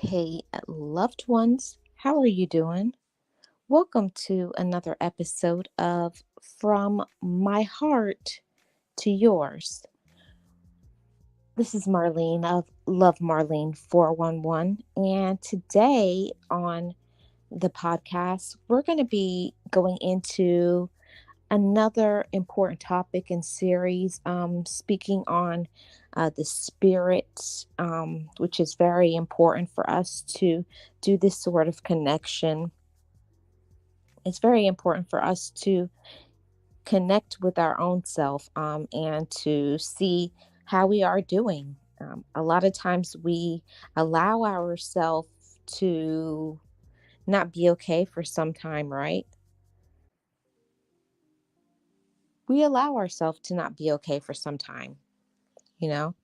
Hey, loved ones, how are you doing? Welcome to another episode of From My Heart to Yours. This is Marlene of Love Marlene 411, and today on the podcast, we're going to be going into another important topic and series, speaking on the spirit, which is very important for us to do this sort of connection. It's very important for us to connect with our own self, and to see how we are doing. A lot of times we allow ourselves to not be okay for some time, right? We allow ourselves to not be okay for some time, you know?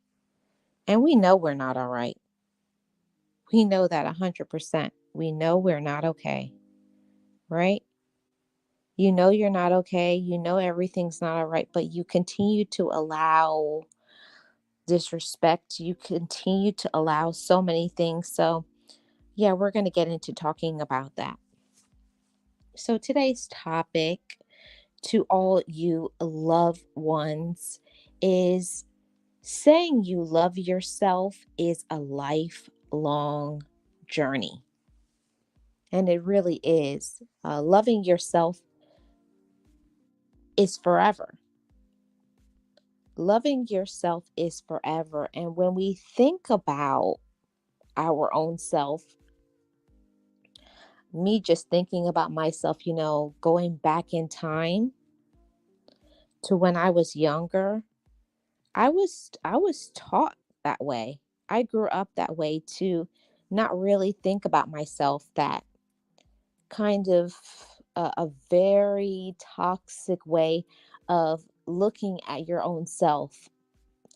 And we know we're not all right. We know that 100%. We know we're not okay, right? You know you're not okay. You know everything's not all right, but you continue to allow disrespect. You continue to allow so many things. So, yeah, we're going to get into talking about that. So, today's topic to all you loved ones is saying you love yourself is a lifelong journey. And it really is. Loving yourself is forever. Loving yourself is forever. And when we think about our own self, me just thinking about myself, going back in time to when I was younger, I was taught that way. I grew up that way to not really think about myself, that kind of a very toxic way of looking at your own self.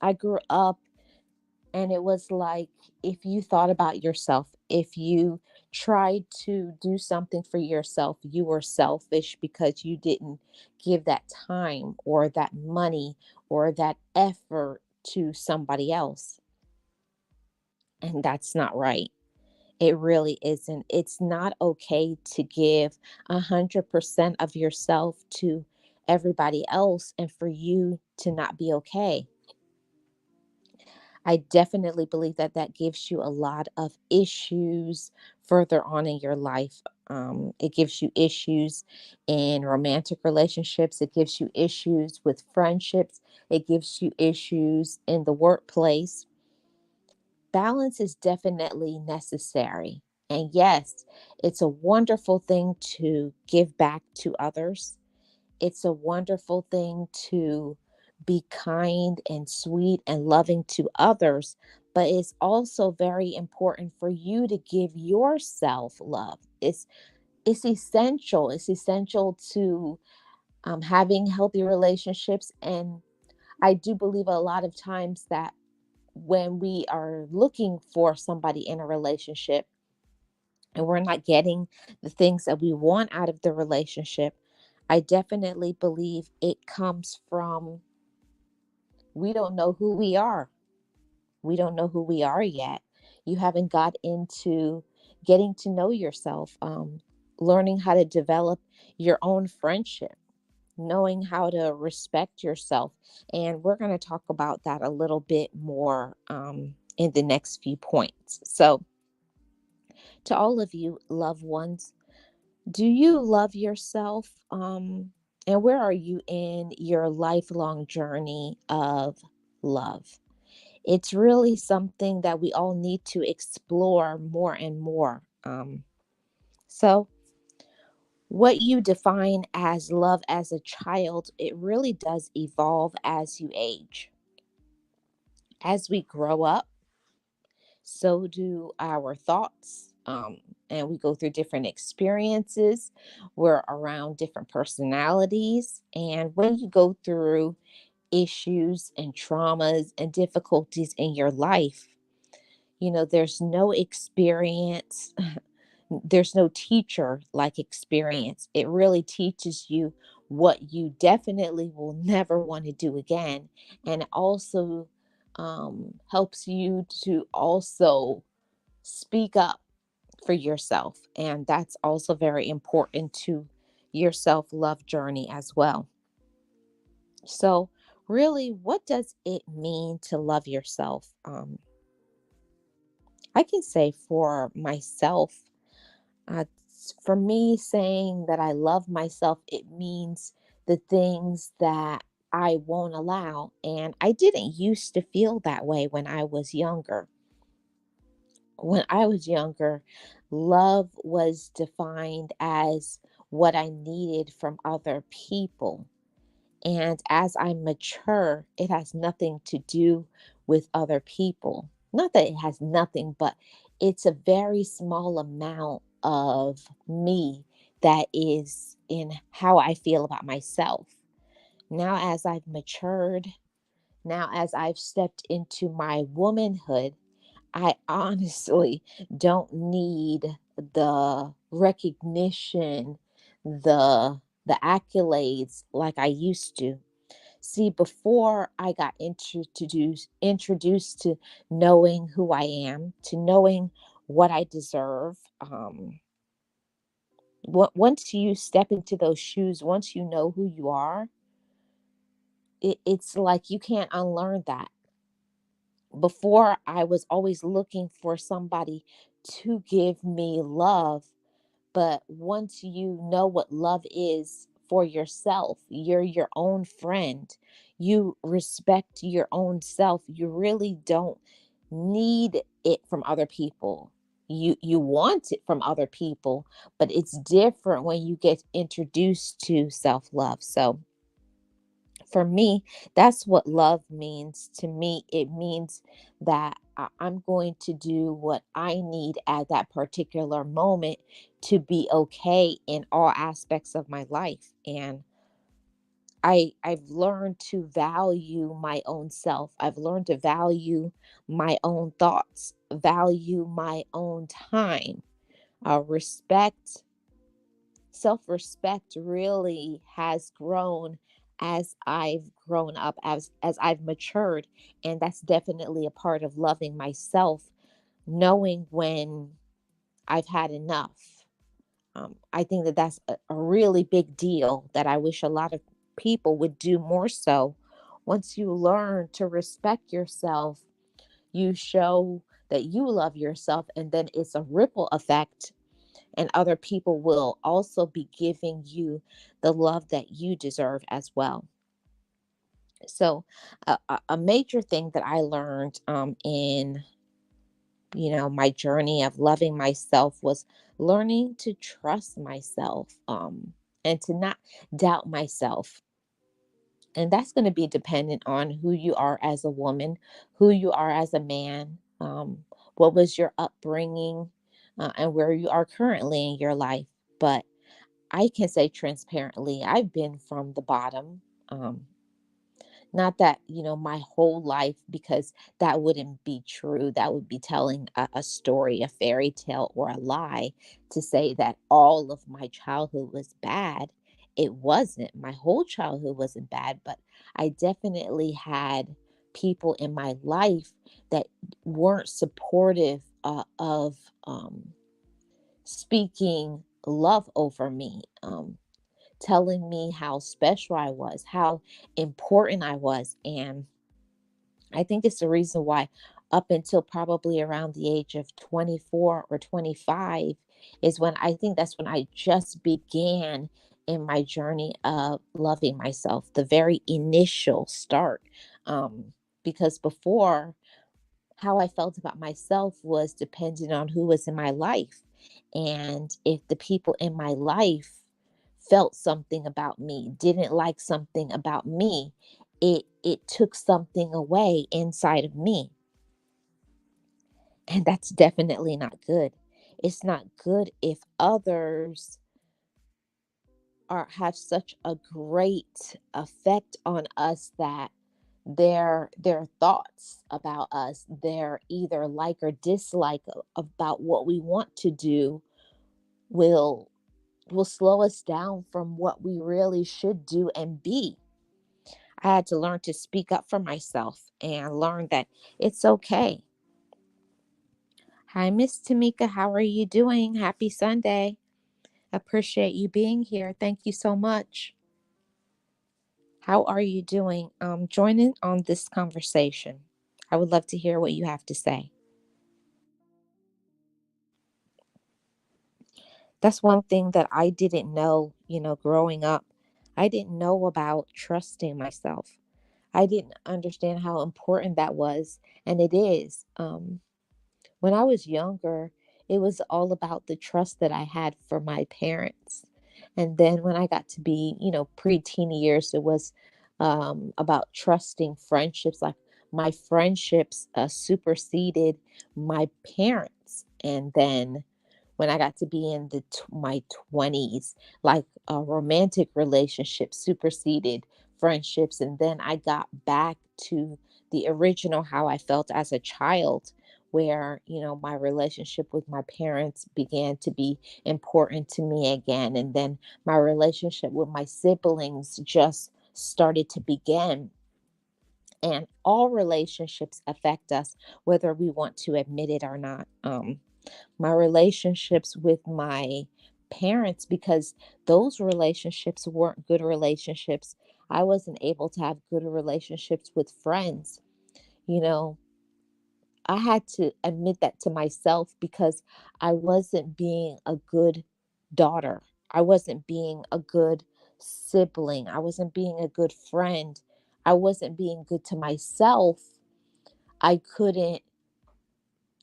I grew up, and it was like, if you thought about yourself, if you tried to do something for yourself, you were selfish because you didn't give that time or that money or that effort to somebody else. And that's not right. It really isn't. It's not okay to give 100% of yourself to everybody else and for you to not be okay. I definitely believe that that gives you a lot of issues further on in your life. It gives you issues in romantic relationships. It gives you issues with friendships. It gives you issues in the workplace. Balance is definitely necessary. And yes, it's a wonderful thing to give back to others. It's a wonderful thing to be kind and sweet and loving to others, but it's also very important for you to give yourself love. It's essential. It's essential to having healthy relationships. And I do believe a lot of times that when we are looking for somebody in a relationship and we're not getting the things that we want out of the relationship, I definitely believe it comes from, we don't know who we are. We don't know who we are yet. You haven't got into getting to know yourself, learning how to develop your own friendship, knowing how to respect yourself. And we're going to talk about that a little bit more, in the next few points. So, to all of you loved ones, do you love yourself? And where are you in your lifelong journey of love? It's really something that we all need to explore more and more. So, what you define as love as a child, it really does evolve as you age. As we grow up, so do our thoughts. And we go through different experiences. We're around different personalities. And when you go through issues and traumas and difficulties in your life, there's no experience, there's no teacher like experience. It really teaches you what you definitely will never want to do again. And it also helps you to also speak up for yourself. And that's also very important to your self love journey as well. So, really, what does it mean to love yourself? I can say for myself, for me, saying that I love myself, it means the things that I won't allow. And I didn't used to feel that way when I was younger. When I was younger, love was defined as what I needed from other people. And as I mature, it has nothing to do with other people. Not that it has nothing, but it's a very small amount of me that is in how I feel about myself. Now, as I've matured, now as I've stepped into my womanhood, I honestly don't need the recognition, the accolades like I used to. See, before I got introduced to knowing who I am, to knowing what I deserve, once you step into those shoes, once you know who you are, it's like you can't unlearn that. Before, I was always looking for somebody to give me love. But once you know what love is for yourself, you're your own friend, you respect your own self, you really don't need it from other people. You want it from other people, but it's different when you get introduced to self-love. So for me, that's what love means to me. It means that I'm going to do what I need at that particular moment to be okay in all aspects of my life. And I've learned to value my own self. I've learned to value my own thoughts, value my own time, respect. Self respect really has grown as I've grown up, as I've matured. And that's definitely a part of loving myself, knowing when I've had enough. I think that that's a really big deal that I wish a lot of people would do more so. Once you learn to respect yourself, you show that you love yourself, and then it's a ripple effect, and other people will also be giving you the love that you deserve as well. So, a major thing that I learned in my journey of loving myself was learning to trust myself, and to not doubt myself. And that's going to be dependent on who you are as a woman, who you are as a man, what was your upbringing, and where you are currently in your life. But I can say transparently, I've been from the bottom. Not that, my whole life, because that wouldn't be true. That would be telling a story, a fairy tale, or a lie to say that all of my childhood was bad. It wasn't. My whole childhood wasn't bad, but I definitely had people in my life that weren't supportive of speaking love over me. Telling me how special I was, how important I was. And I think it's the reason why, up until probably around the age of 24 or 25, is when I think that's when I just began in my journey of loving myself, the very initial start. Because before, how I felt about myself was dependent on who was in my life. And if the people in my life felt something about me, didn't like something about me, it took something away inside of me. And that's definitely not good. It's not good if others have such a great effect on us that their thoughts about us, their either like or dislike about what we want to do, will slow us down from what we really should do and be. I had to learn to speak up for myself and learn that it's okay. Hi, Miss Tamika. How are you doing? Happy Sunday. Appreciate you being here. Thank you so much. How are you doing? Join in on this conversation. I would love to hear what you have to say. That's one thing that I didn't know, growing up. I didn't know about trusting myself. I didn't understand how important that was, and it is. When I was younger, it was all about the trust that I had for my parents. And then when I got to be, pre-teen years, it was about trusting friendships. Like my friendships superseded my parents. And then when I got to be in my 20s, like a romantic relationship superseded friendships. And then I got back to the original how I felt as a child, where, my relationship with my parents began to be important to me again. And then my relationship with my siblings just started to begin. And all relationships affect us, whether we want to admit it or not. My relationships with my parents, because those relationships weren't good relationships. I wasn't able to have good relationships with friends. You know, I had to admit that to myself because I wasn't being a good daughter. I wasn't being a good sibling. I wasn't being a good friend. I wasn't being good to myself. I couldn't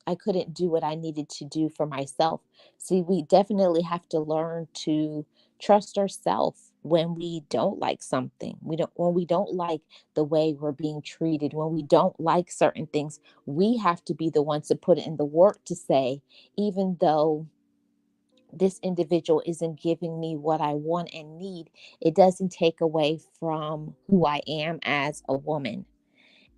I couldn't do what I needed to do for myself. See, we definitely have to learn to trust ourselves when we don't like something. When we don't like the way we're being treated, when we don't like certain things, we have to be the ones to put in the work to say, even though this individual isn't giving me what I want and need, it doesn't take away from who I am as a woman.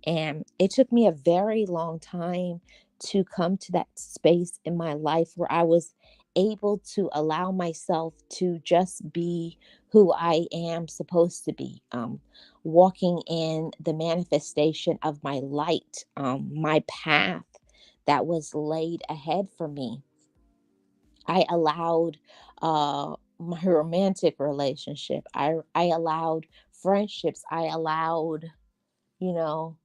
And it took me a very long time to come to that space in my life where I was able to allow myself to just be who I am supposed to be, walking in the manifestation of my light, my path that was laid ahead for me. I allowed my romantic relationship. I allowed friendships. I allowed, you know,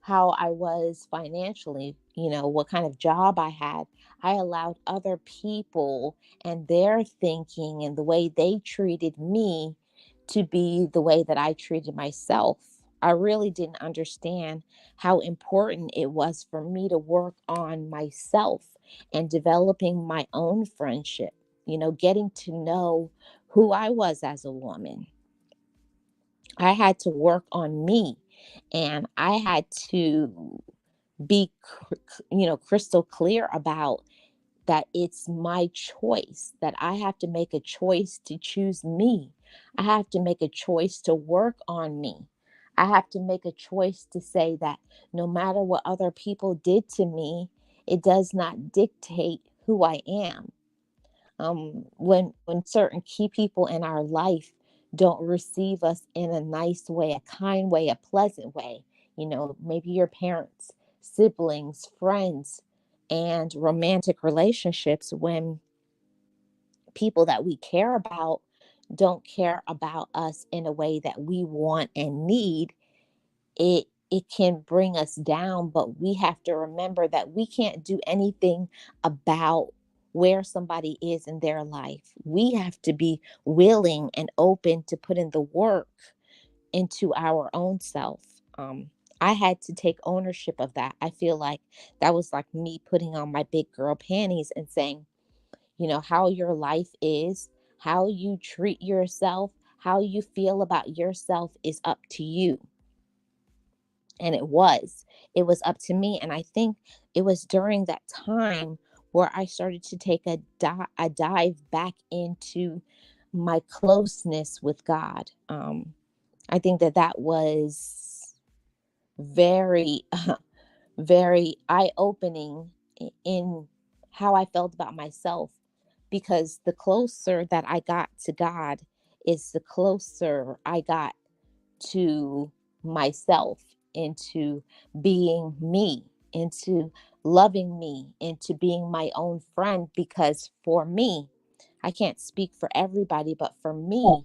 how I was financially, what kind of job I had. I allowed other people and their thinking and the way they treated me to be the way that I treated myself. I really didn't understand how important it was for me to work on myself and developing my own friendship, getting to know who I was as a woman. I had to work on me, and I had to be crystal clear about that it's my choice, that I have to make a choice to choose me. I have to make a choice to work on me. I have to make a choice to say that no matter what other people did to me, it does not dictate who I am. When certain key people in our life don't receive us in a nice way, a kind way, a pleasant way, maybe your parents, siblings, friends, and romantic relationships, when people that we care about don't care about us in a way that we want and need, it can bring us down. But we have to remember that we can't do anything about where somebody is in their life. We have to be willing and open to put in the work into our own self. I had to take ownership of that. I feel like that was like me putting on my big girl panties and saying, how your life is, how you treat yourself, how you feel about yourself is up to you. And it was up to me. And I think it was during that time where I started to take a dive back into my closeness with God. I think that was very very eye-opening in how I felt about myself, because the closer that I got to God is the closer I got to myself, into being me, into loving me, into being my own friend. Because for me, I can't speak for everybody, but for me,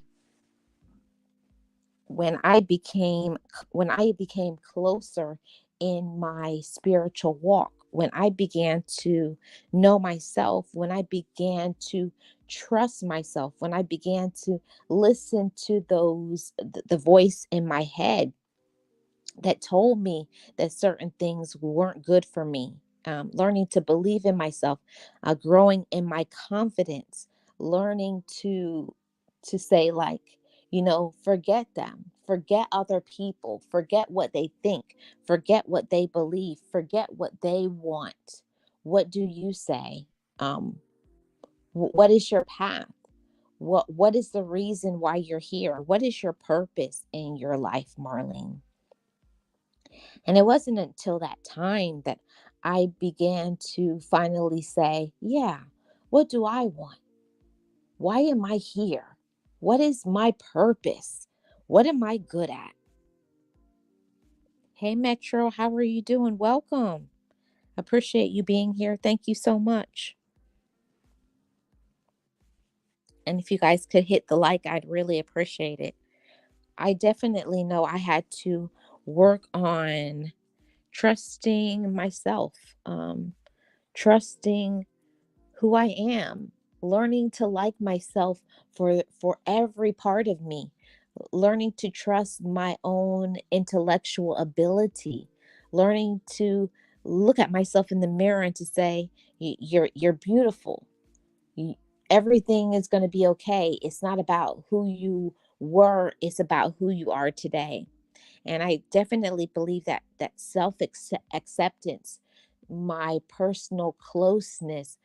when I became when I became closer in my spiritual walk, when I began to know myself, when I began to trust myself, when I began to listen to the voice in my head that told me that certain things weren't good for me. Learning to believe in myself, growing in my confidence, learning to say, like, forget them, forget other people, forget what they think, forget what they believe, forget what they want. What do you say? Um, what is your path? What is the reason why you're here? What is your purpose in your life, Marlene? And it wasn't until that time that I began to finally say, yeah, what do I want? Why am I here? What is my purpose? What am I good at? Hey, Metro, how are you doing? Welcome. Appreciate you being here. Thank you so much. And if you guys could hit the like, I'd really appreciate it. I definitely know I had to work on trusting myself, trusting who I am, learning to like myself for every part of me, learning to trust my own intellectual ability, learning to look at myself in the mirror and to say, You're beautiful. You, everything is going to be okay. It's not about who you were, it's about who you are today. And I definitely believe that self acceptance, my personal closeness,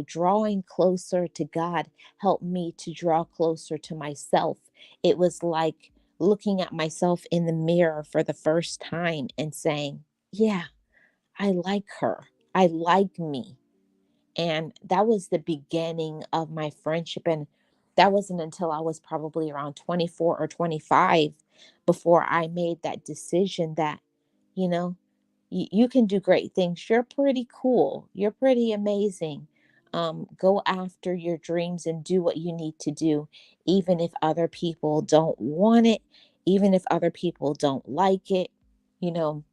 drawing closer to God, helped me to draw closer to myself. It was like looking at myself in the mirror for the first time and saying, yeah, I like her, I like me. And that was the beginning of my friendship. And that wasn't until I was probably around 24 or 25 before I made that decision that, you know, you can do great things. You're pretty cool. You're pretty amazing. Go after your dreams and do what you need to do, even if other people don't want it, even if other people don't like it. You know,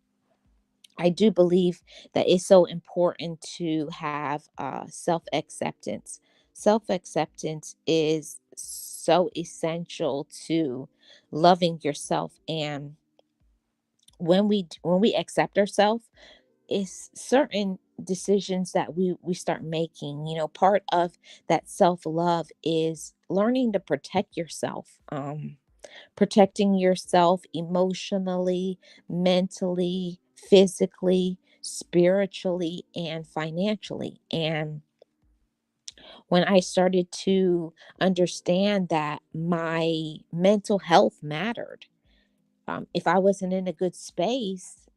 I do believe that it's so important to have self acceptance. Self acceptance is so essential to loving yourself. And when we accept ourselves, it's certain decisions that we start making. Part of that self love is learning to protect yourself. Protecting yourself emotionally, mentally, physically, spiritually, and financially. And when I started to understand that my mental health mattered, if I wasn't in a good space,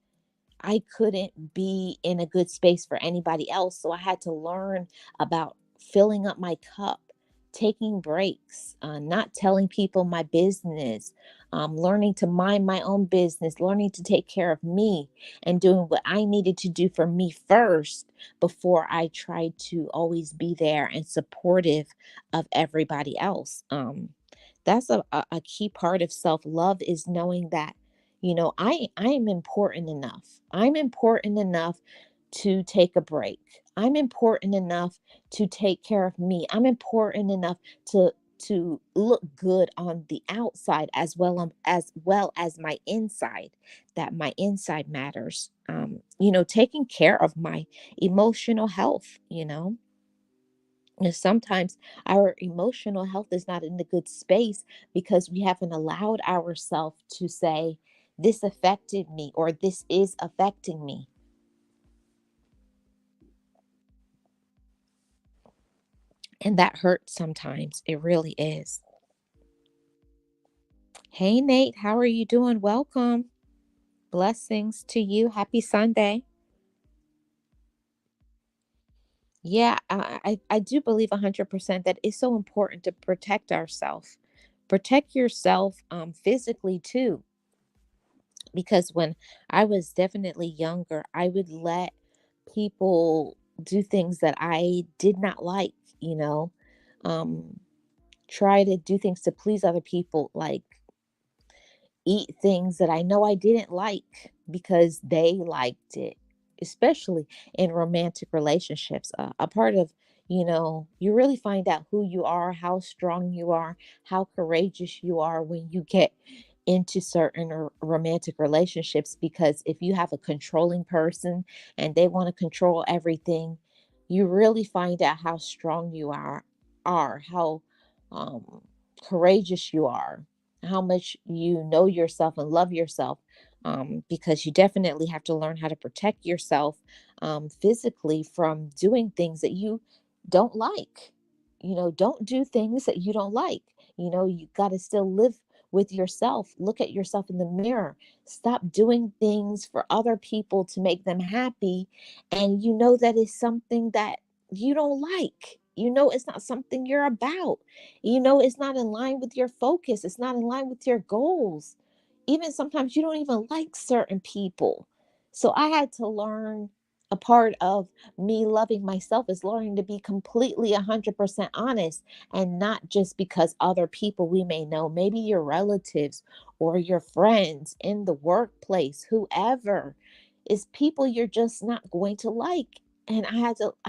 I couldn't be in a good space for anybody else. So I had to learn about filling up my cup, taking breaks, not telling people my business, learning to mind my own business, learning to take care of me, and doing what I needed to do for me first before I tried to always be there and supportive of everybody else. That's a key part of self love, is knowing that, I am important enough. I'm important enough to take a break. I'm important enough to take care of me. I'm important enough to look good on the outside, as well as my inside, that my inside matters. Taking care of my emotional health. And sometimes our emotional health is not in a good space because we haven't allowed ourselves to say, this affected me, or this is affecting me. And that hurts sometimes. It really is. Hey, Nate, how are you doing? Welcome. Blessings to you. Happy Sunday. Yeah, I do believe 100% that it's so important to protect ourselves. Protect yourself physically too, because when I was definitely younger, I would let people do things that I did not like, you know, um, try to do things to please other people, like eat things that I know I didn't like because they liked it, especially in romantic relationships. A part of, you really find out who you are, how strong you are, how courageous you are when you get into certain romantic relationships. Because if you have a controlling person and they want to control everything, you really find out how strong you are how um, courageous you are, how much you know yourself and love yourself, because you definitely have to learn how to protect yourself physically from doing things that you don't like. Don't do things that you don't like. You got to still live with yourself. Look at yourself in the mirror. Stop doing things for other people to make them happy. And that is something that you don't like. It's not something you're about. It's not in line with your focus. It's not in line with your goals. Even sometimes you don't even like certain people. So I had to learn, a part of me loving myself is learning to be completely 100% honest, and not just because other people we may know, maybe your relatives or your friends in the workplace, whoever, is people you're just not going to like. And I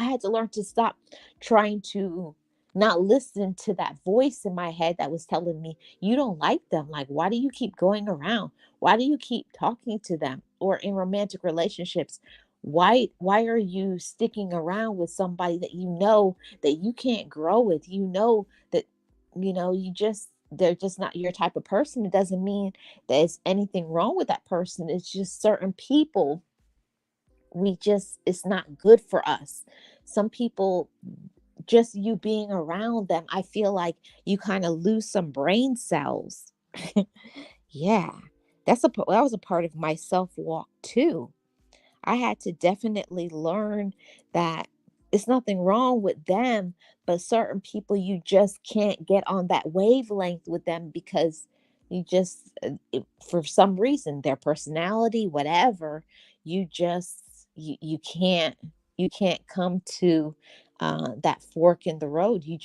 had to learn to stop trying to not listen to that voice in my head that was telling me, you don't like them. Like, why do you keep going around? Why do you keep talking to them? Or in romantic relationships, why are you sticking around with somebody that you know that you can't grow with? That they're just not your type of person. It doesn't mean there's anything wrong with that person. It's just certain people, it's not good for us. Some people, just you being around them, I feel like you kind of lose some brain cells. Yeah, that was a part of my self walk too. I had to definitely learn that it's nothing wrong with them, but certain people, you just can't get on that wavelength with them because for some reason, their personality, whatever, you can't come to that fork in the road. You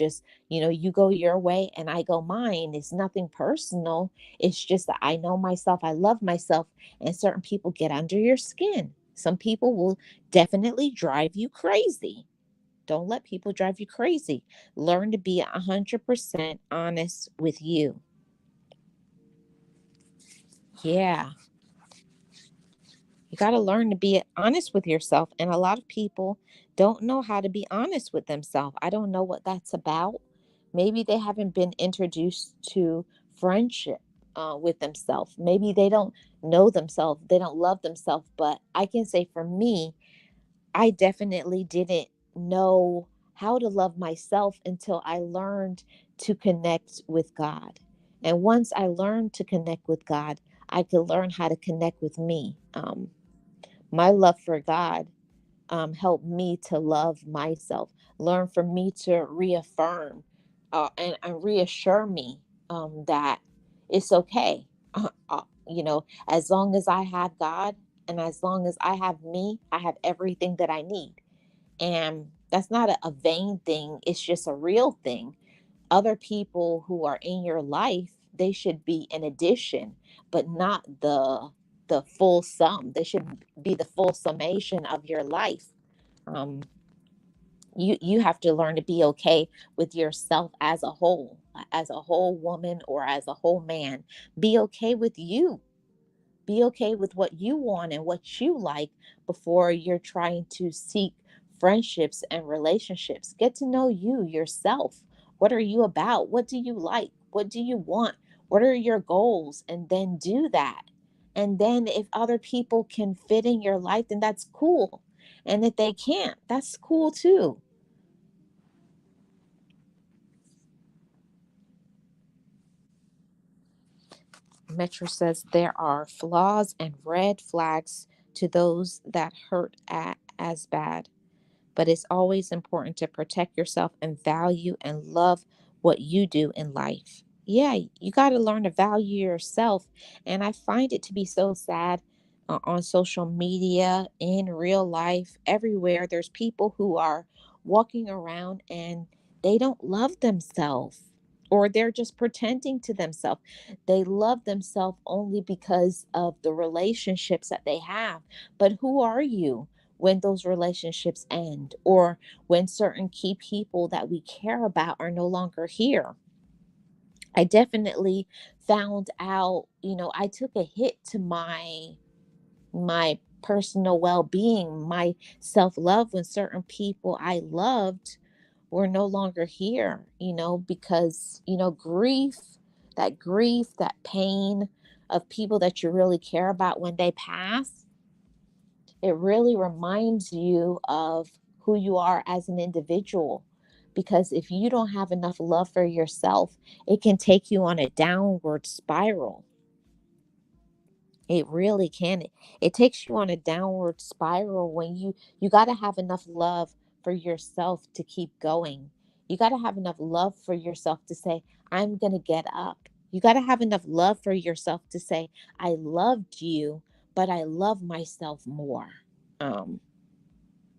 go your way and I go mine. It's nothing personal. It's just that I know myself, I love myself, and certain people get under your skin. Some people will definitely drive you crazy. Don't let people drive you crazy. Learn to be 100% honest with you. Yeah, you got to learn to be honest with yourself. And a lot of people don't know how to be honest with themselves. I don't know what that's about. Maybe they haven't been introduced to friendship with themselves. Maybe they don't know themselves. They don't love themselves. But I can say for me, I definitely didn't know how to love myself until I learned to connect with God. And once I learned to connect with God, I could learn how to connect with me. My love for God helped me to love myself, learn for me to reaffirm and reassure me that it's okay. As long as I have God and as long as I have me, I have everything that I need. And that's not a vain thing, it's just a real thing. Other people who are in your life, they should be an addition, but not the full sum. They should be the full summation of your life. Um, you have to learn to be okay with yourself as a whole woman or as a whole man. Be okay with you. Be okay with what you want and what you like before you're trying to seek friendships and relationships. Get to know you yourself. What are you about? What do you like? What do you want? What are your goals? And then do that. And then if other people can fit in your life, then that's cool. And if they can't, that's cool too. Metro says there are flaws and red flags to those that hurt as bad, but it's always important to protect yourself and value and love what you do in life. Yeah, you got to learn to value yourself. And I find it to be so sad on social media, in real life, everywhere. There's people who are walking around and they don't love themselves, or they're just pretending to themselves. They love themselves only because of the relationships that they have. But who are you when those relationships end, or when certain key people that we care about are no longer here? I definitely found out, I took a hit to my personal well-being, my self-love, when certain people I loved were no longer here, because, grief, that pain of people that you really care about when they pass, it really reminds you of who you are as an individual. Because if you don't have enough love for yourself, it can take you on a downward spiral. It really can. It takes you on a downward spiral when you got to have enough love for yourself to keep going. You got to have enough love for yourself to say, I'm going to get up. You got to have enough love for yourself to say, I loved you, but I love myself more. Um,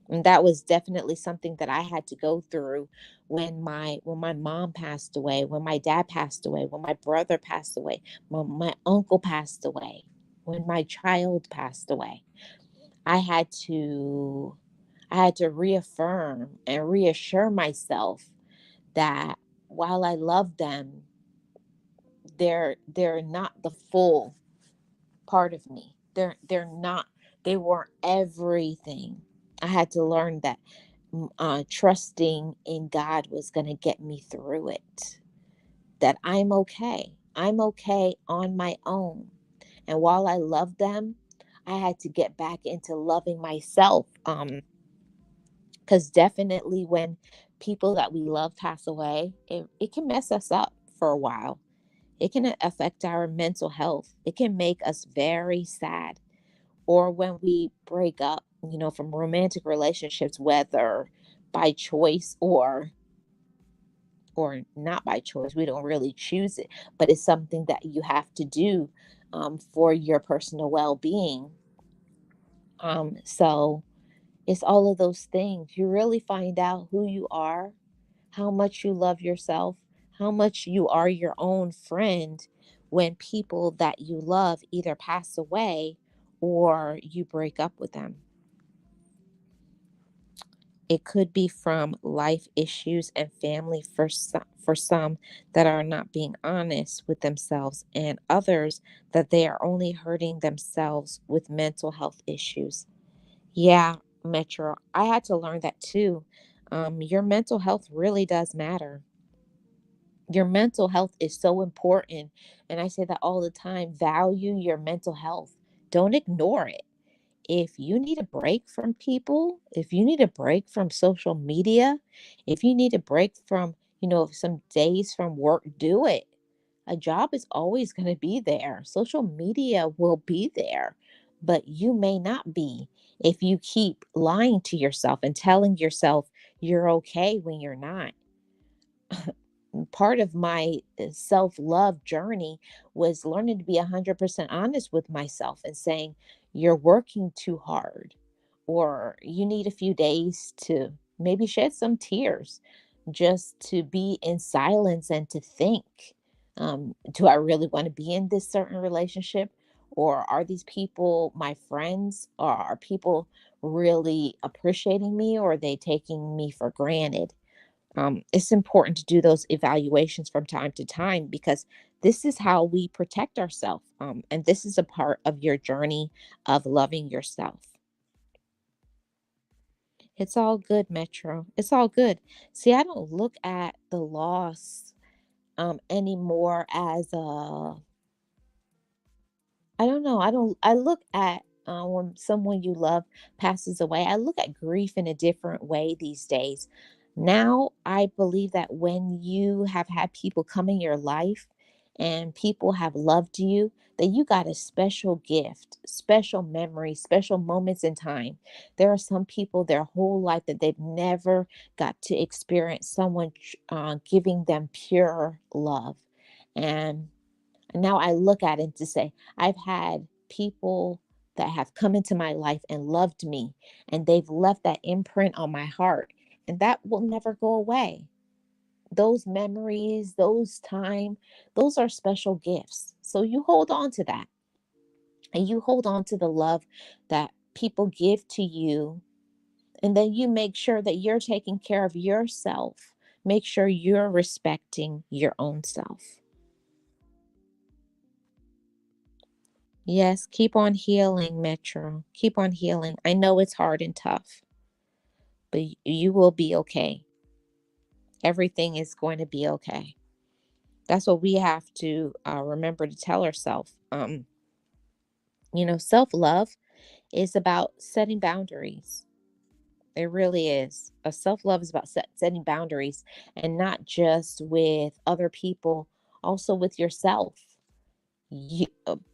and that was definitely something that I had to go through when my mom passed away, when my dad passed away, when my brother passed away, when my uncle passed away, when my child passed away. I had to I had to reaffirm and reassure myself that while I love them, they're not the full part of me. They're not, they weren't everything. I had to learn that trusting in God was going to get me through it. That I'm okay. I'm okay on my own. And while I love them, I had to get back into loving myself. Because definitely when people that we love pass away, it can mess us up for a while. It can affect our mental health. It can make us very sad. Or when we break up, from romantic relationships, whether by choice or not by choice, we don't really choose it, but it's something that you have to do for your personal well-being. So it's all of those things. You really find out who you are, how much you love yourself, how much you are your own friend when people that you love either pass away or you break up with them. It could be from life issues and family for some that are not being honest with themselves, and others that they are only hurting themselves with mental health issues. Yeah, Metro, I had to learn that too. Your mental health really does matter. Your mental health is so important. And I say that all the time. Value your mental health. Don't ignore it. If you need a break from people, if you need a break from social media, if you need a break from, some days from work, do it. A job is always going to be there. Social media will be there, but you may not be if you keep lying to yourself and telling yourself you're okay when you're not. Part of my self-love journey was learning to be 100% honest with myself and saying you're working too hard, or you need a few days to maybe shed some tears just to be in silence and to think, do I really want to be in this certain relationship, or are these people my friends, or are people really appreciating me, or are they taking me for granted? It's important to do those evaluations from time to time, because this is how we protect ourselves. And this is a part of your journey of loving yourself. It's all good, Metro. It's all good. See, I don't look at the loss anymore as a, I don't know. I look at when someone you love passes away, I look at grief in a different way these days. Now, I believe that when you have had people come in your life and people have loved you, that you got a special gift, special memory, special moments in time. There are some people their whole life that they've never got to experience someone giving them pure love. And now I look at it to say, I've had people that have come into my life and loved me, and they've left that imprint on my heart, and that will never go away. Those memories, those time, those are special gifts. So you hold on to that, and you hold on to the love that people give to you, and then you make sure that you're taking care of yourself. Make sure you're respecting your own self. Yes, keep on healing, Metro. Keep on healing. I know it's hard and tough, but you will be okay. Everything is going to be okay. That's what we have to remember to tell ourselves. Self love is about setting boundaries. It really is. A self love is about setting boundaries, and not just with other people, also with yourself.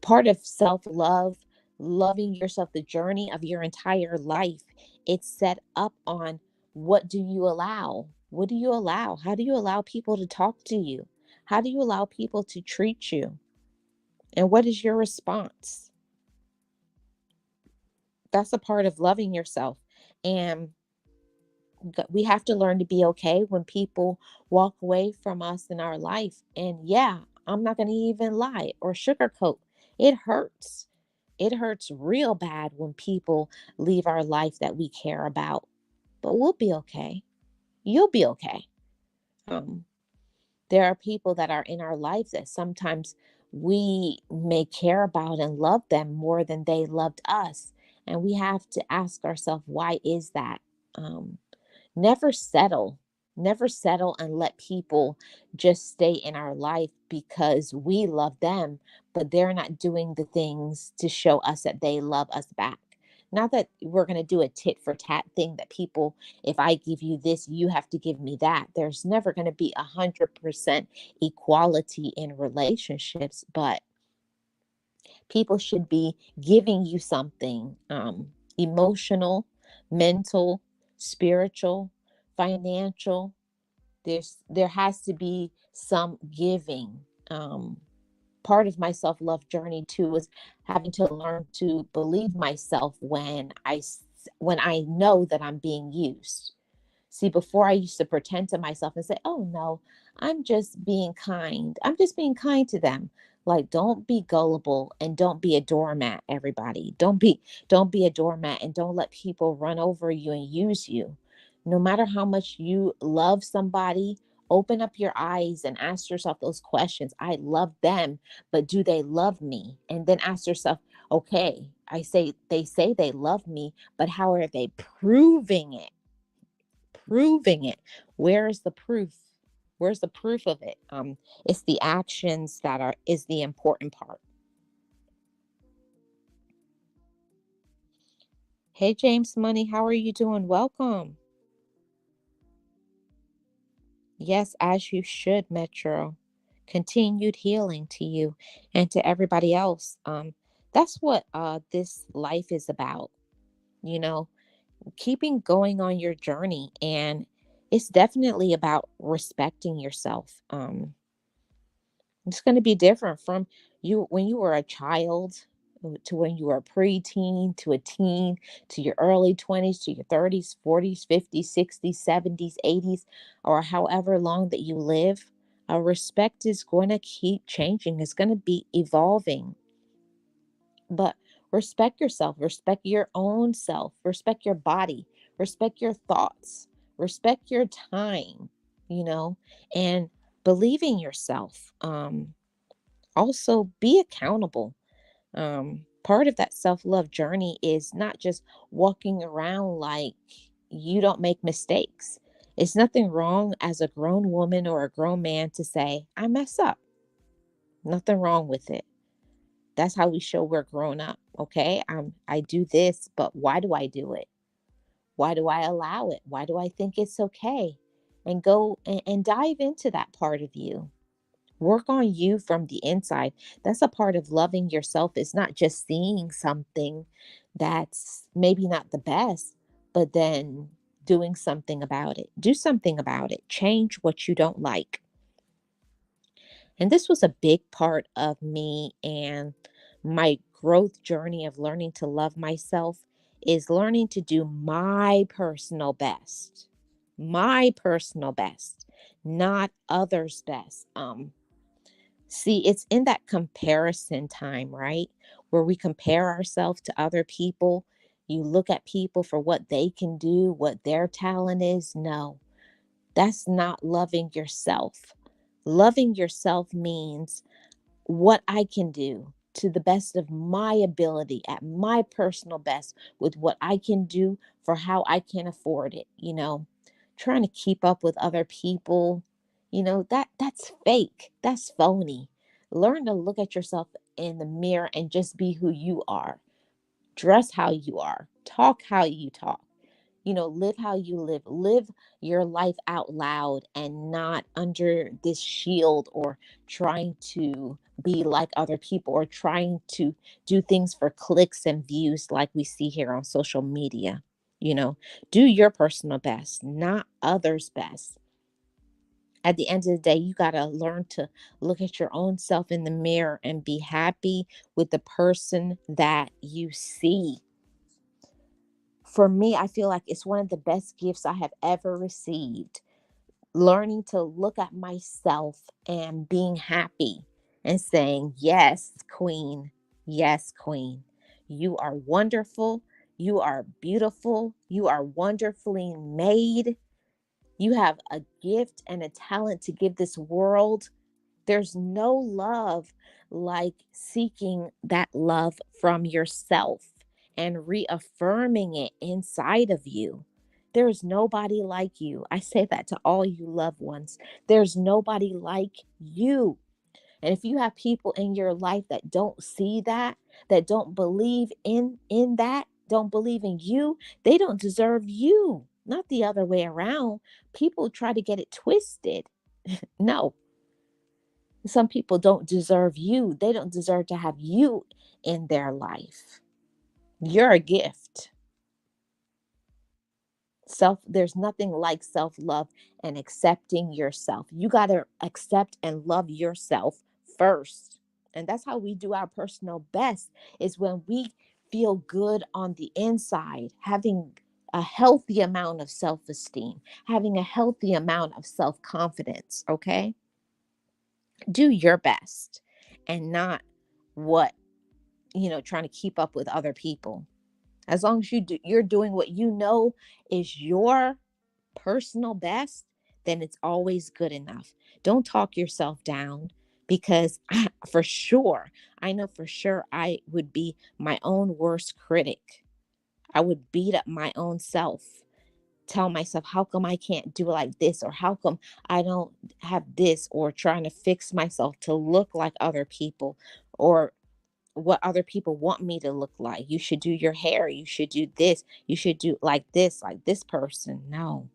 Part of self love, loving yourself, the journey of your entire life, it's set up on what do you allow? What do you allow? How do you allow people to talk to you? How do you allow people to treat you? And what is your response? That's a part of loving yourself. And we have to learn to be okay when people walk away from us in our life. And yeah, I'm not going to even lie or sugarcoat. It hurts. It hurts real bad when people leave our life that we care about. But we'll be okay. You'll be okay. Um, there are people that are in our life that sometimes we may care about and love them more than they loved us. And we have to ask ourselves, why is that? Um, Never settle. Never settle and let people just stay in our life because we love them, but they're not doing the things to show us that they love us back. Not that we're going to do a tit for tat thing that people, if I give you this, you have to give me that. There's never going to be 100% equality in relationships, but people should be giving you something emotional, mental, spiritual, financial. There has to be some giving. Um, Part of my self-love journey too was having to learn to believe myself when I know that I'm being used. See, before I used to pretend to myself and say, oh no, I'm just being kind. I'm just being kind to them. Like, don't be gullible and don't be a doormat, everybody. Don't be a doormat, and don't let people run over you and use you. No matter how much you love somebody, open up your eyes and ask yourself those questions. I love them, but do they love me? And then ask yourself, okay, they say they love me, but how are they proving it? Where is the proof? Where's the proof of it? It's the actions that are is the important part. Hey, James Money, how are you doing? Welcome. Yes, as you should, Metro. Continued healing to you and to everybody else. That's what this life is about. You know, keeping going on your journey, and it's definitely about respecting yourself. It's going to be different from you when you were a child to when you were a preteen to a teen to your early 20s to your 30s, 40s, 50s, 60s, 70s, 80s, or however long that you live. Respect is going to keep changing, it's going to be evolving. But respect yourself, respect your own self, respect your body, respect your thoughts, respect your time, you know, and believe in yourself. Also be accountable. Part of that self-love journey is not just walking around like you don't make mistakes. It's nothing wrong as a grown woman or a grown man to say I mess up. Nothing wrong with it. That's how we show we're grown up. Okay, I do this, but why do I do it? Why do I allow it? Why do I think it's okay? And go and dive into that part of you. Work on you from the inside. That's a part of loving yourself. It's not just seeing something that's maybe not the best, but then doing something about it. Do something about it. Change what you don't like. And this was a big part of me and my growth journey of learning to love myself is learning to do my personal best. My personal best, not others' best. See, it's in that comparison time, right? Where we compare ourselves to other people. You look at people for what they can do, what their talent is. No, that's not loving yourself. Loving yourself means what I can do to the best of my ability at my personal best with what I can do for how I can afford it, trying to keep up with other people, that's fake. That's phony. Learn to look at yourself in the mirror and just be who you are. Dress how you are. Talk how you talk. Live how you live. Live your life out loud and not under this shield or trying to be like other people or trying to do things for clicks and views like we see here on social media. Do your personal best, not others' best. At the end of the day, you got to learn to look at your own self in the mirror and be happy with the person that you see. For me, I feel like it's one of the best gifts I have ever received. Learning to look at myself and being happy and saying, yes, queen. Yes, queen. You are wonderful. You are beautiful. You are wonderfully made. You have a gift and a talent to give this world. There's no love like seeking that love from yourself and reaffirming it inside of you. There is nobody like you. I say that to all you loved ones. There's nobody like you. And if you have people in your life that don't see that, that don't believe in that, don't believe in you, they don't deserve you. Not the other way around. People try to get it twisted. No, some people don't deserve you. They don't deserve to have you in their life. You're a gift. There's nothing like self-love and accepting yourself. You got to accept and love yourself first. And that's how we do our personal best, is when we feel good on the inside, having a healthy amount of self-esteem, having a healthy amount of self-confidence, okay? Do your best and not what, trying to keep up with other people. As long as you're doing what you know is your personal best, then it's always good enough. Don't talk yourself down, because for sure, I know for sure I would be my own worst critic. I would beat up my own self, tell myself, how come I can't do it like this? Or how come I don't have this? Or trying to fix myself to look like other people, or what other people want me to look like. You should do your hair. You should do this. You should do like this person. No.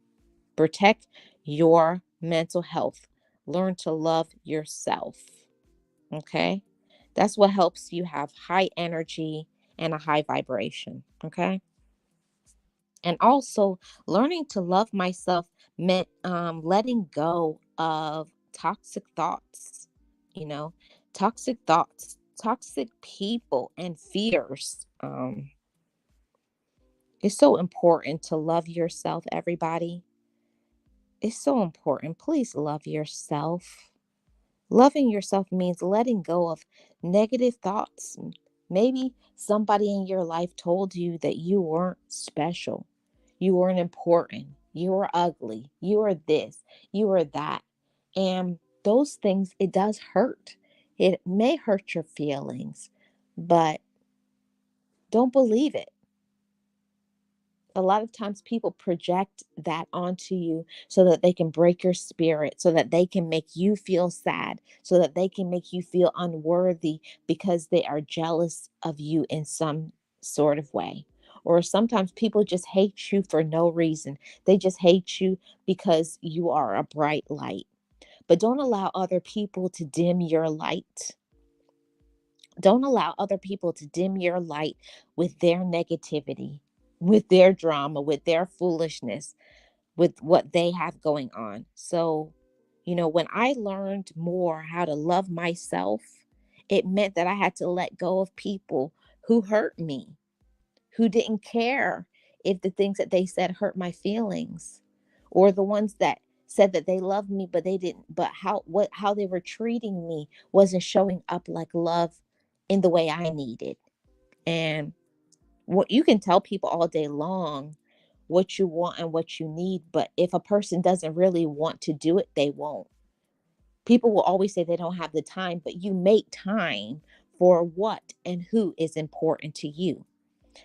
Protect your mental health. Learn to love yourself. Okay. That's what helps you have high energy and a high vibration. Okay. And also, learning to love myself meant letting go of toxic thoughts, you know, toxic thoughts, toxic people, and fears. It's so important to love yourself, everybody. It's so important. Please love yourself. Loving yourself means letting go of negative thoughts. Maybe somebody in your life told you that you weren't special, you weren't important, you were ugly, you were this, you were that. And those things, it does hurt. It may hurt your feelings, but don't believe it. A lot of times people project that onto you so that they can break your spirit, so that they can make you feel sad, so that they can make you feel unworthy because they are jealous of you in some sort of way. Or sometimes people just hate you for no reason. They just hate you because you are a bright light. But don't allow other people to dim your light. Don't allow other people to dim your light with their negativity, with their drama, with their foolishness, with what they have going on. So, when I learned more how to love myself, it meant that I had to let go of people who hurt me, who didn't care if the things that they said hurt my feelings, or the ones that said that they loved me but they didn't, but how they were treating me wasn't showing up like love in the way I needed. And what you can tell people all day long what you want and what you need, but if a person doesn't really want to do it, they won't. People will always say they don't have the time, but you make time for what and who is important to you.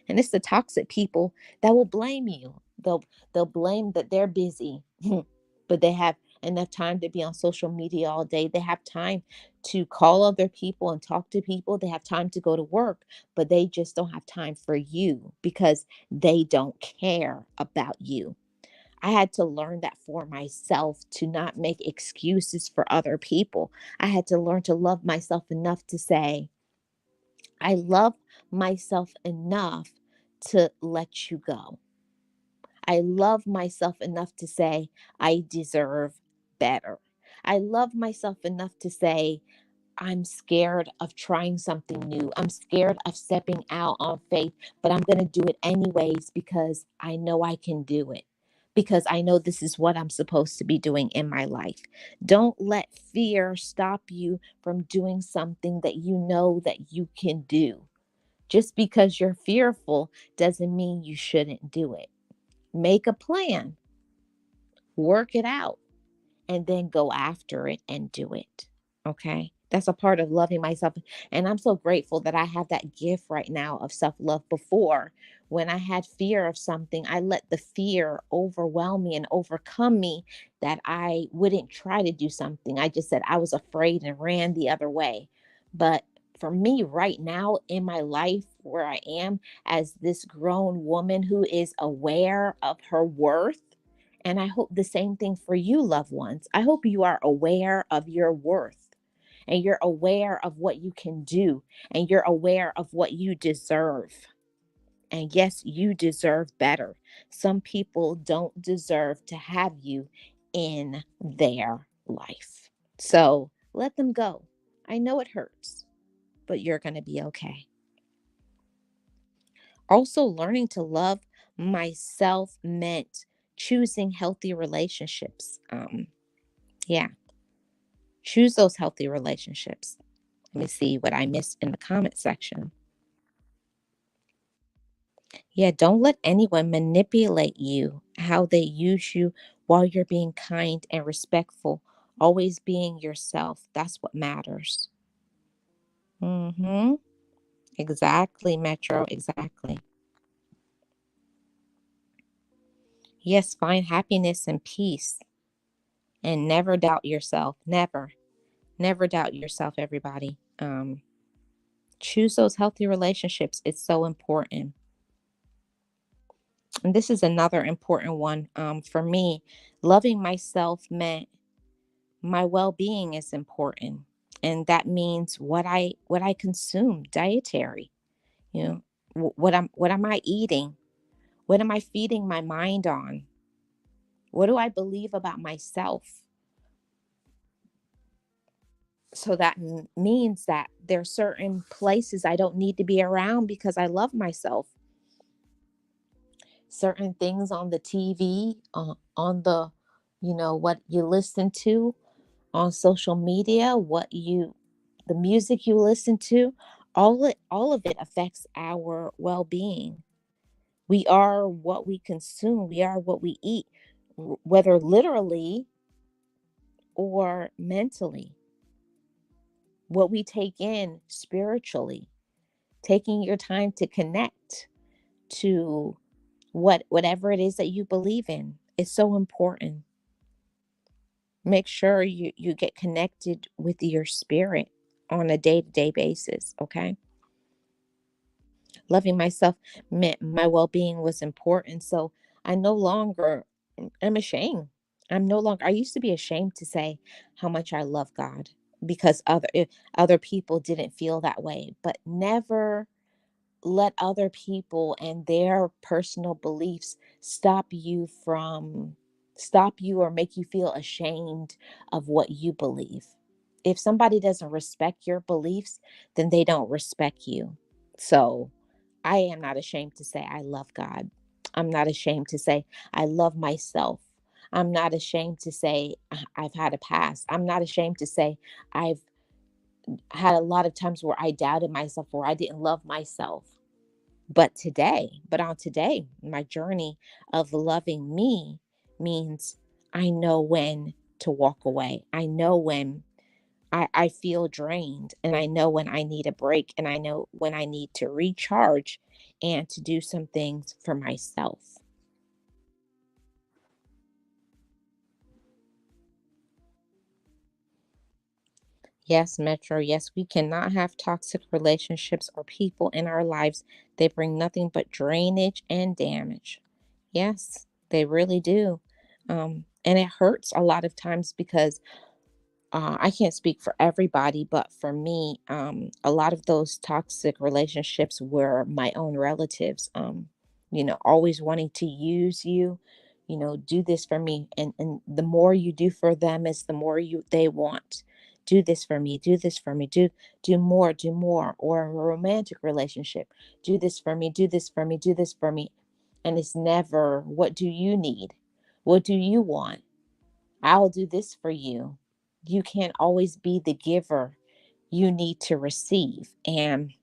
And it's the toxic people that will blame you. They'll blame that they're busy, but they have enough time to be on social media all day. They have time to call other people and talk to people. They have time to go to work, but they just don't have time for you because they don't care about you. I had to learn that for myself, to not make excuses for other people. I had to learn to love myself enough to say, I love myself enough to let you go. I love myself enough to say, I deserve better. I love myself enough to say, I'm scared of trying something new. I'm scared of stepping out on faith, but I'm going to do it anyways because I know I can do it. Because I know this is what I'm supposed to be doing in my life. Don't let fear stop you from doing something that you know that you can do. Just because you're fearful doesn't mean you shouldn't do it. Make a plan, work it out, and then go after it and do it. Okay. That's a part of loving myself. And I'm so grateful that I have that gift right now of self love. Before, when I had fear of something, I let the fear overwhelm me and overcome me that I wouldn't try to do something. I just said I was afraid and ran the other way. But for me right now in my life, where I am as this grown woman who is aware of her worth, and I hope the same thing for you, loved ones. I hope you are aware of your worth and you're aware of what you can do and you're aware of what you deserve. And yes, you deserve better. Some people don't deserve to have you in their life. So let them go. I know it hurts, but you're going to be okay. Also, learning to love myself meant choosing healthy relationships. Yeah, choose those healthy relationships. Let me see what I missed in the comment section. Yeah, don't let anyone manipulate you, how they use you while you're being kind and respectful, always being yourself. That's what matters. Mm-hmm. Exactly, Metro. Exactly. Yes, find happiness and peace and never doubt yourself. Never, never doubt yourself, everybody. Choose those healthy relationships. It's so important. And this is another important one for me. Loving myself meant my well-being is important, and that means what I consume, dietary. You know, what am I eating? What am I feeding my mind on? What do I believe about myself? So that means that there are certain places I don't need to be around because I love myself. Certain things on the TV, on the, what you listen to on social media, the music you listen to, all of it affects our well-being. We are what we consume. We are what we eat, whether literally or mentally. What we take in spiritually, taking your time to connect to whatever it is that you believe in is so important. Make sure you get connected with your spirit on a day-to-day basis, okay? Loving myself meant my well-being was important, so I no longer am ashamed. I used to be ashamed to say how much I love God because other people didn't feel that way, but never let other people and their personal beliefs stop you or make you feel ashamed of what you believe. If somebody doesn't respect your beliefs, then they don't respect you. So I am not ashamed to say I love God. I'm not ashamed to say I love myself. I'm not ashamed to say I've had a past. I'm not ashamed to say I've had a lot of times where I doubted myself, where I didn't love myself. But on today, my journey of loving me means I know when to walk away. I know when I feel drained, and I know when I need a break, and I know when I need to recharge and to do some things for myself. Yes, Metro. Yes, we cannot have toxic relationships or people in our lives. They bring nothing but drainage and damage. Yes, they really do. And it hurts a lot of times because I can't speak for everybody, but for me, a lot of those toxic relationships were my own relatives, always wanting to use you, do this for me. And the more you do for them is the more they want. Do this for me, do this for me, do more, do more. Or a romantic relationship. Do this for me, do this for me, do this for me. And it's never, what do you need? What do you want? I'll do this for you. You can't always be the giver. You need to receive. And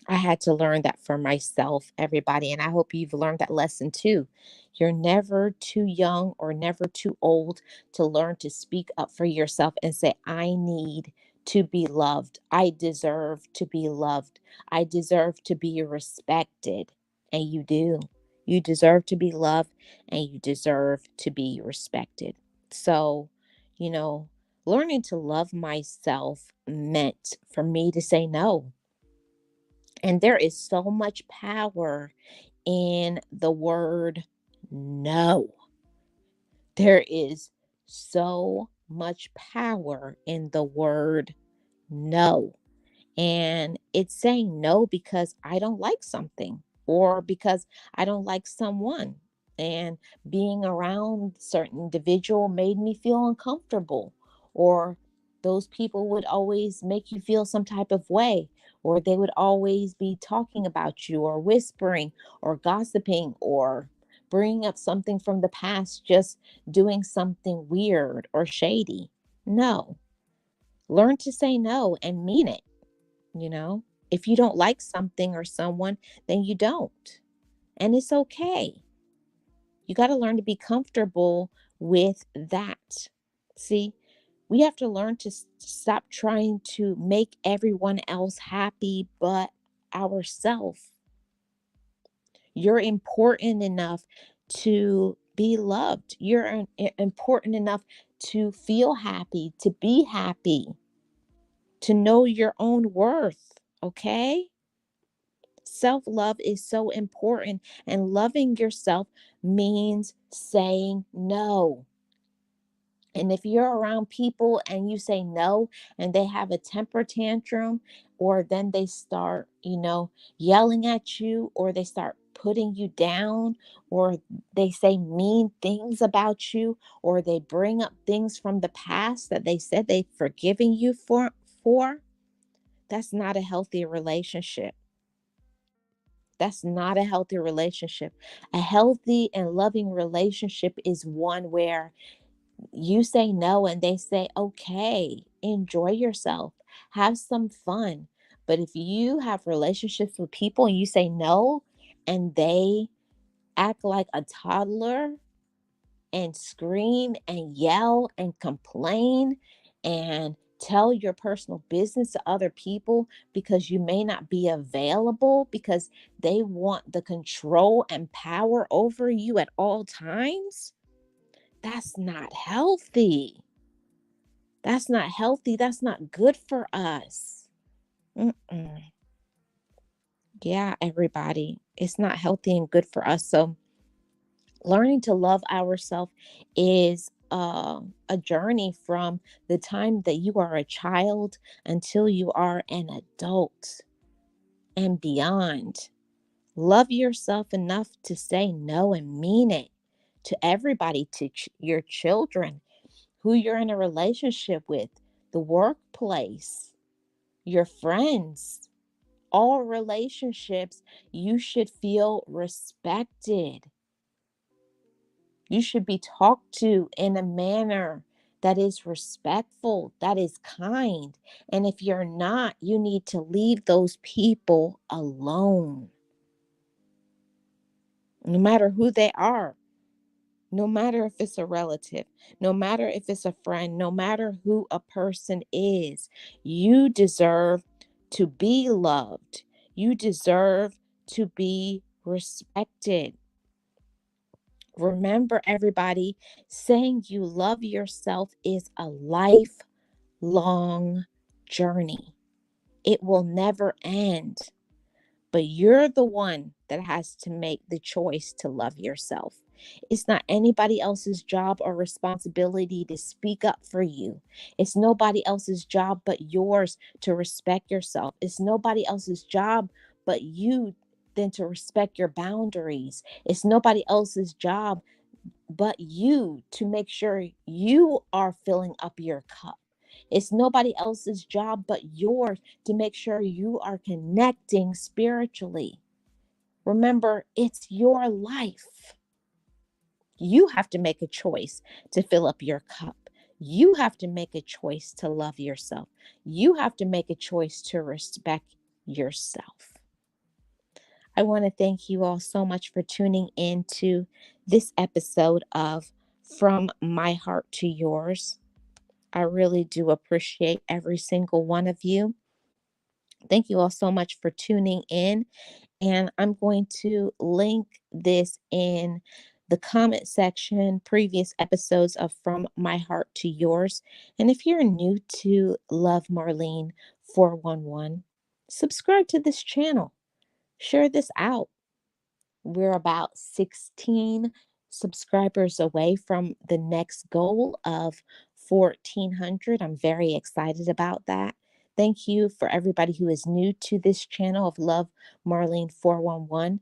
I had to learn that for myself, everybody. And I hope you've learned that lesson too. You're never too young or never too old to learn to speak up for yourself and say, I need to be loved. I deserve to be loved. I deserve to be respected. And you do. You deserve to be loved and you deserve to be respected. So, you know, learning to love myself meant for me to say no. And there is so much power in the word no. There is so much power in the word no. And it's saying no because I don't like something or because I don't like someone. And being around certain individual made me feel uncomfortable, or those people would always make you feel some type of way, or they would always be talking about you or whispering or gossiping or bringing up something from the past, just doing something weird or shady. No, learn to say no and mean it. you know, if you don't like something or someone, then you don't. And it's okay. You got to learn to be comfortable with that. See, we have to learn to stop trying to make everyone else happy but ourselves. You're important enough to be loved. You're important enough to feel happy, to be happy, to know your own worth. Okay? Self love is so important, and loving yourself means saying no. And if you're around people and you say no and they have a temper tantrum, or then they start, yelling at you, or they start putting you down, or they say mean things about you, or they bring up things from the past that they said they've forgiven you for, that's not a healthy relationship. That's not a healthy relationship. A healthy and loving relationship is one where you say no and they say, okay, enjoy yourself, have some fun. But if you have relationships with people and you say no and they act like a toddler and scream and yell and complain and tell your personal business to other people because you may not be available, because they want the control and power over you at all times, that's not healthy. That's not healthy. That's not good for us. Mm-mm. Yeah, everybody. It's not healthy and good for us. So, learning to love ourselves is a journey from the time that you are a child until you are an adult and beyond. Love yourself enough to say no and mean it to everybody, to your children, who you're in a relationship with, the workplace, your friends, all relationships, you should feel respected. You should be talked to in a manner that is respectful, that is kind. And if you're not, you need to leave those people alone, no matter who they are, no matter if it's a relative, no matter if it's a friend, no matter who a person is. You deserve to be loved. You deserve to be respected. Remember, everybody, saying you love yourself is a lifelong journey. It will never end, but you're the one that has to make the choice to love yourself. It's not anybody else's job or responsibility to speak up for you. It's nobody else's job but yours to respect yourself. It's nobody else's job but you then to respect your boundaries. It's nobody else's job but you to make sure you are filling up your cup. It's nobody else's job but yours to make sure you are connecting spiritually. Remember, it's your life. You have to make a choice to fill up your cup. You have to make a choice to love yourself. You have to make a choice to respect yourself. I want to thank you all so much for tuning in to this episode of From My Heart to Yours. I really do appreciate every single one of you. Thank you all so much for tuning in. And I'm going to link this in the comment section, previous episodes of From My Heart to Yours. And if you're new to Love Marlene 411, subscribe to this channel. Share this out. We're about 16 subscribers away from the next goal of 1,400. I'm very excited about that. Thank you for everybody who is new to this channel of Love Marlene 411.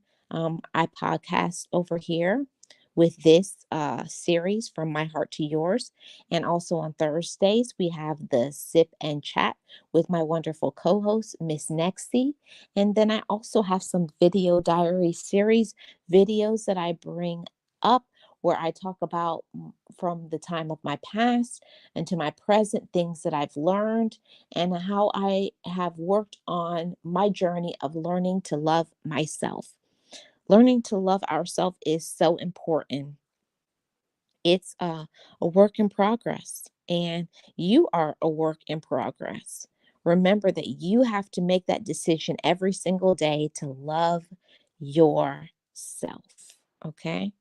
I podcast over here with this series From My Heart to Yours. And also on Thursdays, we have the Sip and Chat with my wonderful co-host, Miss Nexie. And then I also have some video diary series videos that I bring up where I talk about from the time of my past and to my present things that I've learned and how I have worked on my journey of learning to love myself. Learning to love ourselves is so important. It's a work in progress, and you are a work in progress. Remember that you have to make that decision every single day to love yourself. Okay.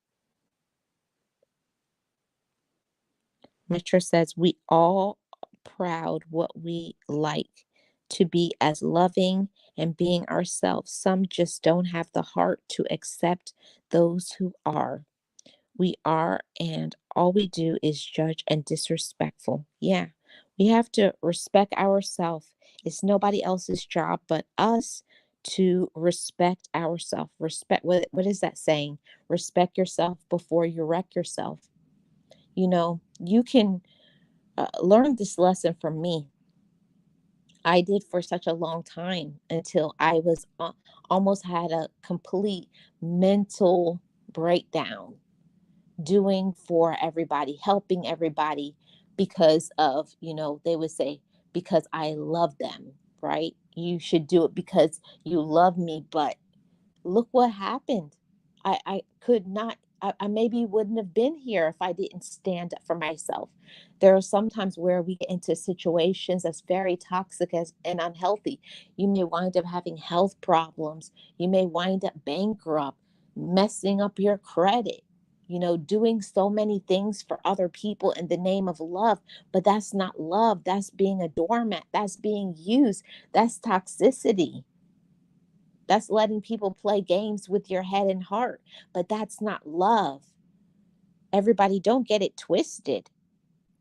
Metro says we all proud what we like to be as loving and being ourselves. Some just don't have the heart to accept those who are. We are, and all we do is judge and disrespectful. Yeah, we have to respect ourselves. It's nobody else's job but us to respect ourselves. Respect, what is that saying? Respect yourself before you wreck yourself. You know, you can learn this lesson from me. I did for such a long time until I was almost had a complete mental breakdown doing for everybody, helping everybody because of, they would say, because I love them, right? You should do it because you love me. But look what happened. I could not, I maybe wouldn't have been here if I didn't stand up for myself. There are sometimes where we get into situations that's very toxic and unhealthy. You may wind up having health problems. You may wind up bankrupt, messing up your credit, doing so many things for other people in the name of love. But that's not love. That's being a doormat. That's being used. That's toxicity. That's letting people play games with your head and heart, but that's not love. Everybody, don't get it twisted.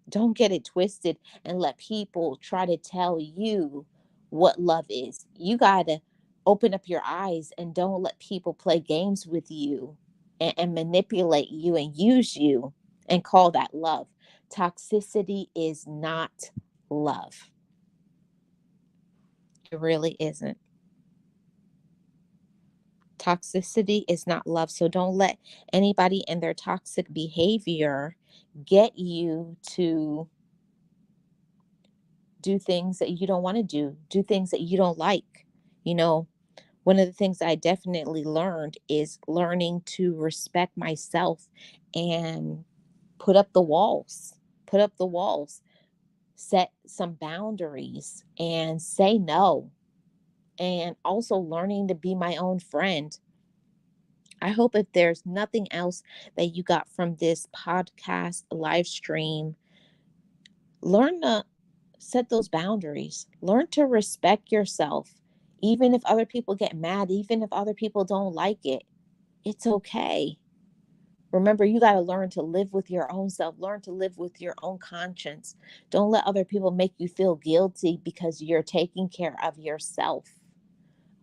Don't get it twisted and let people try to tell you what love is. You got to open up your eyes and don't let people play games with you and manipulate you and use you and call that love. Toxicity is not love. It really isn't. Toxicity is not love. So don't let anybody and their toxic behavior get you to do things that you don't want to do things that you don't like. You know, one of the things I definitely learned is learning to respect myself and put up the walls, put up the walls, set some boundaries and say no. And also learning to be my own friend. I hope if there's nothing else that you got from this podcast live stream, learn to set those boundaries. Learn to respect yourself. Even if other people get mad, even if other people don't like it, it's okay. Remember, you got to learn to live with your own self, learn to live with your own conscience. Don't let other people make you feel guilty because you're taking care of yourself.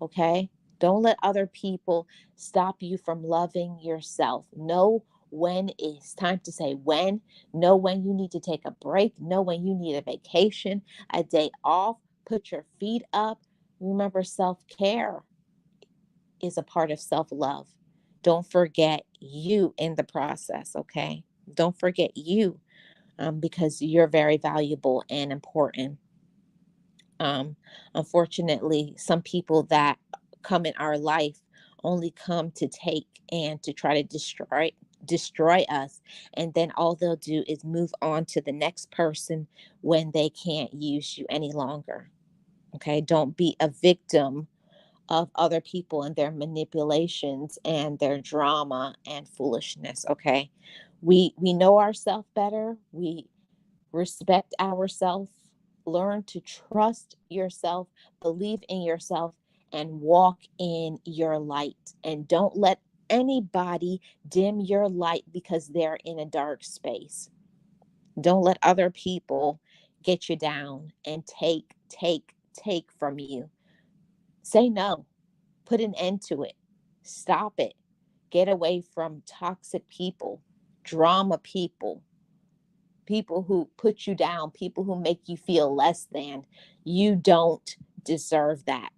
Okay? Don't let other people stop you from loving yourself. Know when it's time to say when. Know when you need to take a break. Know when you need a vacation, a day off. Put your feet up. Remember, self care is a part of self love. Don't forget you in the process, okay? Don't forget you because you're very valuable and important. Um, Unfortunately, some people that come in our life only come to take and to try to destroy us, and then all they'll do is move on to the next person when they can't use you any longer. Okay, don't be a victim of other people and their manipulations and their drama and foolishness. Okay, we know ourselves better. We respect ourselves, learn to trust yourself, believe in yourself, and walk in your light. And don't let anybody dim your light because they're in a dark space. Don't let other people get you down and take from you. Say no, put an end to it, stop it, get away from toxic people, drama people, people who put you down, people who make you feel less than. You don't deserve that.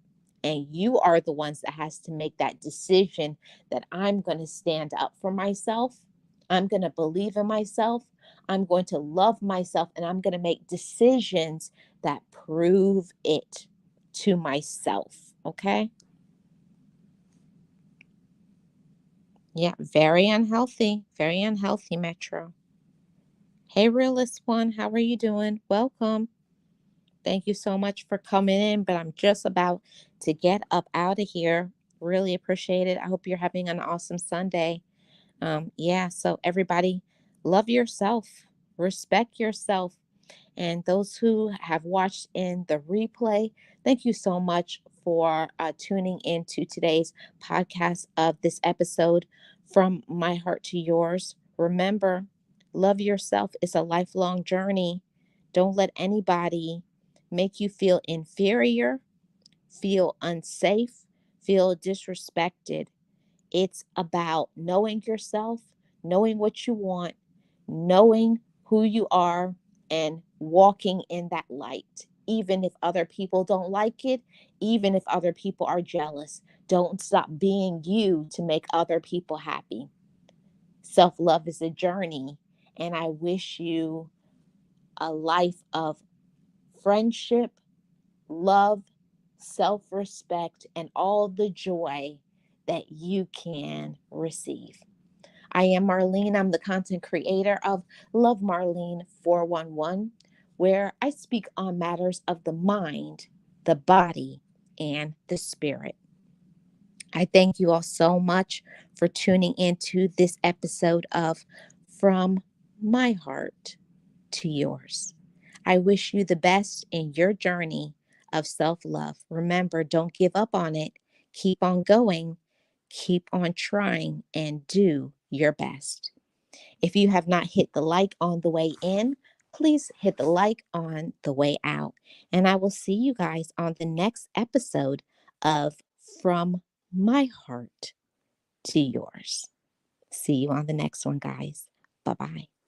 And you are the ones that has to make that decision that I'm going to stand up for myself. I'm going to believe in myself. I'm going to love myself and I'm going to make decisions that prove it to myself. Okay? Yeah, very unhealthy. Very unhealthy, Metro. Hey, realist one, how are you doing? Welcome. Thank you so much for coming in, but I'm just about to get up out of here. Really appreciate it. I hope you're having an awesome Sunday. Yeah, so everybody, love yourself, respect yourself. And those who have watched in the replay, thank you so much for tuning into today's podcast of this episode from my heart to yours. Remember, love yourself is a lifelong journey. Don't let anybody make you feel inferior, feel unsafe, feel disrespected. It's about knowing yourself, knowing what you want, knowing who you are, and walking in that light. Even if other people don't like it, even if other people are jealous, don't stop being you to make other people happy. Self love is a journey, and I wish you a life of friendship, love, self respect, and all the joy that you can receive. I am Marlene. I'm the content creator of Love Marlene 411, where I speak on matters of the mind, the body, and the spirit. I thank you all so much for tuning into this episode of From My Heart to Yours. I wish you the best in your journey of self love. Remember, don't give up on it. Keep on going, keep on trying, and do your best. If you have not hit the like on the way in, please hit the like on the way out. And I will see you guys on the next episode of From My Heart to Yours. See you on the next one, guys. Bye bye.